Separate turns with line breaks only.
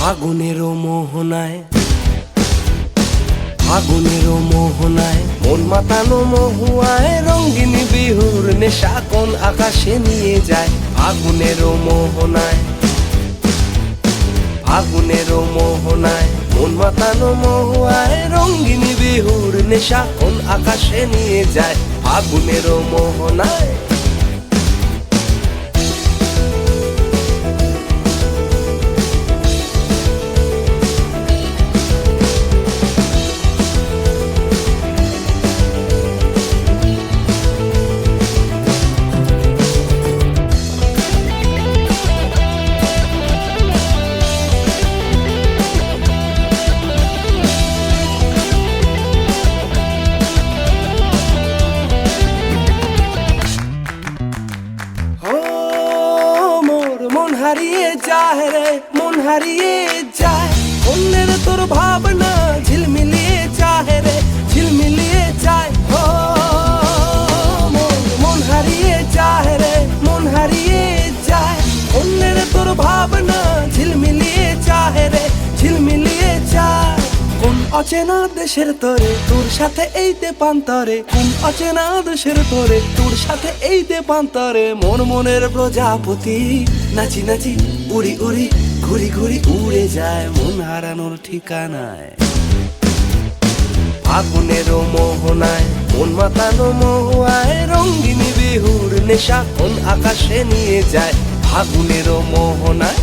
ফাগুনেরও মোহনায়, ফাগুনেরও মোহনায় মন মাতানো মহুয়ায় রঙিন বিহুর নেশা কোন আকাশে নিয়ে যায়। ফাগুনেরও মোহনায়, ফাগুনেরও মোহনায় মন মাতানো মহুয়ায় রঙিন বিহুর নেশা কোন আকাশে নিয়ে যায়। ফাগুনেরও মোহনায়। মন হারিয়ে যায় রে, মন হারিয়ে যায় অন্যের তোর ভাবনা ঝিলমিলিয়ে যায় রে, ঝিলমিলিয়ে যায়। ও মন হারিয়ে যায় রে, মন হারিয়ে যায় অন্যের তোর ভাবনা ঝিলমিলিয়ে যায় রে, ঝিলমিলিয়ে যায়। কোন অচেনা দেশের তোরে তোর সাথে এই দেপান্তরে, কোন অচেনা দেশের তোরে তোর সাথে এই দেপান্তরে মন মনের প্রজাপতি নাচি নাচি উড়ি উড়ি ঘুরি ঘুরি উড়ে যায় মন হারানোর ঠিকানায়। ফাগুনেরও মোহনায় মন মাতানো মহুয়ায় রঙিন বিহুর নেশা কোন আকাশে নিয়ে যায়। ফাগুনেরও মোহনায়।